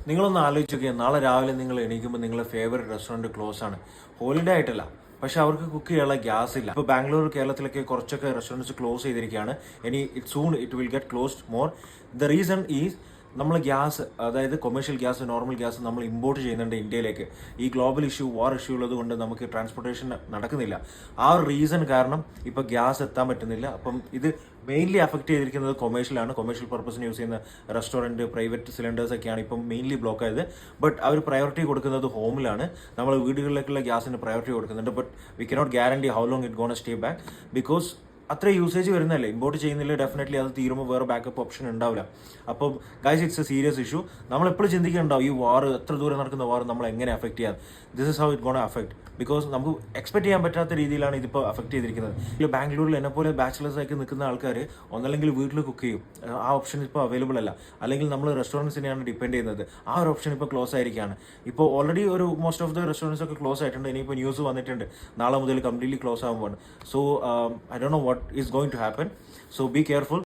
നിങ്ങളൊന്ന് ആലോചിച്ച് നോക്കിയാൽ നാളെ രാവിലെ നിങ്ങൾ എണീക്കുമ്പോൾ നിങ്ങളുടെ ഫേവറേറ്റ് റെസ്റ്റോറൻറ്റ് ക്ലോസ് ആണ്. ഹോളിഡേ ആയിട്ടല്ല, പക്ഷെ അവർക്ക് കുക്ക് ചെയ്യാനുള്ള ഗ്യാസ് ഇല്ല. ഇപ്പോൾ ബാംഗ്ലൂർ, കേരളത്തിലൊക്കെ കുറച്ചൊക്കെ റെസ്റ്റോറൻറ്റ്സ് ക്ലോസ് ചെയ്തിരിക്കുകയാണ്. ഇനി it will get closed more. The reason is നമ്മൾ ഗ്യാസ്, അതായത് കൊമേഴ്ഷ്യൽ ഗ്യാസ്, നോർമൽ ഗ്യാസ് നമ്മൾ ഇമ്പോർട്ട് ചെയ്യുന്നുണ്ട് ഇന്ത്യയിലേക്ക്. ഈ ഗ്ലോബൽ ഇഷ്യൂ, വാർ ഇഷ്യൂ ഉള്ളത് കൊണ്ട് നമുക്ക് ട്രാൻസ്പോർട്ടേഷൻ നടക്കുന്നില്ല. ആ ഒരു റീസൺ കാരണം ഇപ്പോൾ ഗ്യാസ് എത്താൻ പറ്റുന്നില്ല. അപ്പം ഇത് മെയിൻലി അഫക്റ്റ് ചെയ്തിരിക്കുന്നത് കൊമേഴ്ഷ്യലാണ്. കൊമേഴ്ഷ്യൽ പർപ്പസിന് യൂസ് ചെയ്യുന്ന റെസ്റ്റോറൻറ്റ്, പ്രൈവറ്റ് സിലിണ്ടേഴ്സ് ഒക്കെയാണ് ഇപ്പം മെയിൻലി ബ്ലോക്ക് ആയത്. ബട്ട് അവർ പ്രയോറിറ്റി കൊടുക്കുന്നത് ഹോമിലാണ്. നമ്മൾ വീടുകളിലേക്കുള്ള ഗ്യാസിന് പ്രയോറിറ്റി കൊടുക്കുന്നുണ്ട്. But we cannot guarantee how long it gonna stay back, because അത്ര യൂസേജ് വരുന്നല്ലേ. ഇമ്പോർട്ട് ചെയ്യുന്നില്ല, ഡെഫിനറ്റ്ലി അത് തീരുമ്പോൾ വേറെ ബാക്കപ്പ് ഓപ്ഷൻ ഉണ്ടാവില്ല. അപ്പം guys, it's a serious issue. നമ്മൾ എപ്പോഴും ചിന്തിക്കുന്നുണ്ടാവും ഈ വാർ, എത്ര ദൂരം നടക്കുന്ന വാർ നമ്മൾ എങ്ങനെ അഫക്റ്റ് ചെയ്യാം. This is how it gonna affect, because നമുക്ക് എക്സ്പെക്ട് ചെയ്യാൻ പറ്റാത്ത രീതിയിലാണ് ഇതിപ്പോൾ അഫക്റ്റ് ചെയ്തിരിക്കുന്നത്. ഇപ്പോൾ ബാംഗ്ലൂരിൽ എന്നെപ്പോലെ ബാച്ചിലേഴ്സ് ആയിട്ട് നിൽക്കുന്ന ആൾക്കാർ ഒന്നല്ലെങ്കിൽ വീട്ടിൽ കുക്ക് ചെയ്യും, ആ ഓപ്ഷൻ ഇപ്പോൾ അവൈലബിൾ അല്ല. അല്ലെങ്കിൽ നമ്മൾ റെസ്റ്റോറൻറ്റ്സിനെയാണ് ഡിപ്പെൻഡ് ചെയ്യുന്നത്, ആ ഒരു ഓപ്ഷൻ ഇപ്പോൾ ക്ലോസ് ആയിരിക്കുകയാണ്. ഇപ്പോൾ ഓൾറെഡി ഒരു മോസ്റ്റ് ഓഫ് ദ റെസ്റ്റോറൻറ്റ്സ് ഒക്കെ ക്ലോസ് ആയിട്ടുണ്ട്. ഇനിയിപ്പോൾ ന്യൂസ് വന്നിട്ടുണ്ട് നാളെ മുതൽ കംപ്ലീറ്റ്ലി ക്ലോസ് ആകുമ്പോൾ. So I don't know what is going to happen. So be careful.